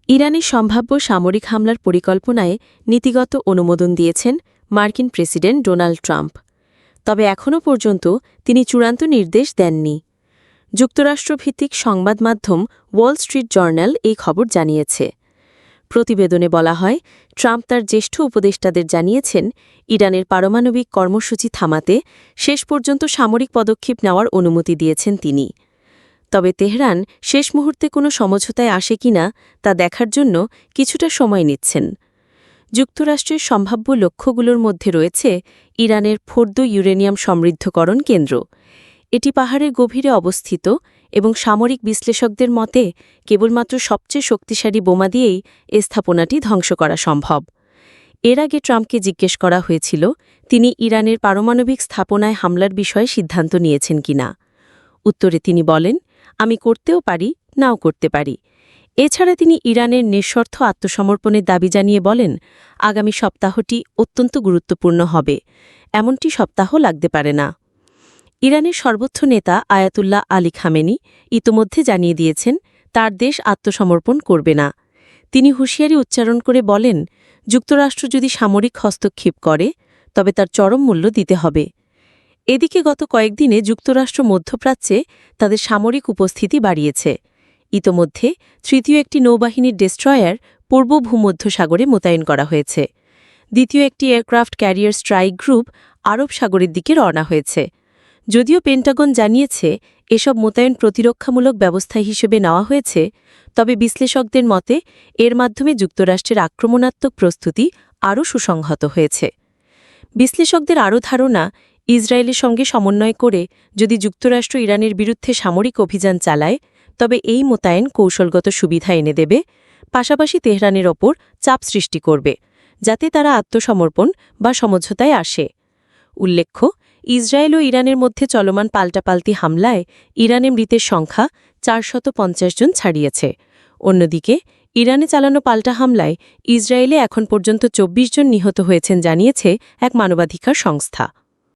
ইরানের সম্ভাব্য সামরিক হামলার পরিকল্পনায় নীতিগত অনুমোদন দিয়েছেন মার্কিন প্রেসিডেন্ট ডোনাল্ড ট্রাম্প। তবে এখনও পর্যন্ত তিনি চূড়ান্ত নির্দেশ দেননি। যুক্তরাষ্ট্রভিত্তিক সংবাদ মাধ্যম ওয়াল স্ট্রিট জার্নাল এই খবর জানিয়েছে। প্রতিবেদনে বলা হয়, ট্রাম্প তার জ্যেষ্ঠ উপদেষ্টাদের জানিয়েছেন, ইরানের পারমাণবিক কর্মসূচি থামাতে শেষ পর্যন্ত সামরিক পদক্ষেপ নেওয়ার অনুমতি দিয়েছেন তিনি। তবে তেহরান শেষ মুহূর্তে কোনো সমঝোতায় আসে কিনা তা দেখার জন্য কিছুটা সময় নিচ্ছেন। যুক্তরাষ্ট্রের সম্ভাব্য লক্ষ্যগুলোর মধ্যে রয়েছে ইরানের ফোর্দো ইউরেনিয়াম সমৃদ্ধকরণ কেন্দ্র। এটি পাহাড়ের গভীরে অবস্থিত এবং সামরিক বিশ্লেষকদের মতে কেবলমাত্র সবচেয়ে শক্তিশালী বোমা দিয়েই এ স্থাপনাটি ধ্বংস করা সম্ভব। এর আগে ট্রাম্পকে জিজ্ঞেস করা হয়েছিল তিনি ইরানের পারমাণবিক স্থাপনায় হামলার বিষয়ে সিদ্ধান্ত নিয়েছেন কিনা। উত্তরে তিনি বলেন, আমি করতেও পারি, নাও করতে পারি। এছাড়া তিনি ইরানের নিঃশর্ত আত্মসমর্পণের দাবি জানিয়ে বলেন, আগামী সপ্তাহটি অত্যন্ত গুরুত্বপূর্ণ হবে, এমনটি সপ্তাহ লাগতে পারে না। ইরানের সর্বোচ্চ নেতা আয়াতুল্লাহ আলী খামেনি ইতোমধ্যে জানিয়ে দিয়েছেন তার দেশ আত্মসমর্পণ করবে না। তিনি হুঁশিয়ারি উচ্চারণ করে বলেন, যুক্তরাষ্ট্র যদি সামরিক হস্তক্ষেপ করে তবে তার চরম মূল্য দিতে হবে। এদিকে গত কয়েকদিনে যুক্তরাষ্ট্র মধ্যপ্রাচ্যে তাদের সামরিক উপস্থিতি বাড়িয়েছে। ইতোমধ্যে তৃতীয় একটি নৌবাহিনীর ডেস্ট্রয়ার পূর্ব ভূমধ্যসাগরে মোতায়েন করা হয়েছে। দ্বিতীয় একটি এয়ারক্রাফট ক্যারিয়ার স্ট্রাইক গ্রুপ আরব সাগরের দিকে রওনা হয়েছে। যদিও পেন্টাগন জানিয়েছে এসব মোতায়েন প্রতিরক্ষামূলক ব্যবস্থা হিসেবে নেওয়া হয়েছে, তবে বিশ্লেষকদের মতে এর মাধ্যমে যুক্তরাষ্ট্রের আক্রমণাত্মক প্রস্তুতি আরও সুসংহত হয়েছে। বিশ্লেষকদের আরও ধারণা, ইসরায়েলের সঙ্গে সমন্বয় করে যদি যুক্তরাষ্ট্র ইরানের বিরুদ্ধে সামরিক অভিযান চালায় তবে এই মোতায়েন কৌশলগত সুবিধা এনে দেবে, পাশাপাশি তেহরানের ওপর চাপ সৃষ্টি করবে যাতে তারা আত্মসমর্পণ বা সমঝোতায় আসে। উল্লেখ্য, ইসরায়েল ও ইরানের মধ্যে চলমান পাল্টাপাল্টি হামলায় ইরানে মৃতের সংখ্যা 450 জন ছাড়িয়েছে। অন্যদিকে ইরানে চালানো পাল্টা হামলায় ইসরায়েলে এখন পর্যন্ত 24 জন নিহত হয়েছেন জানিয়েছে এক মানবাধিকার সংস্থা।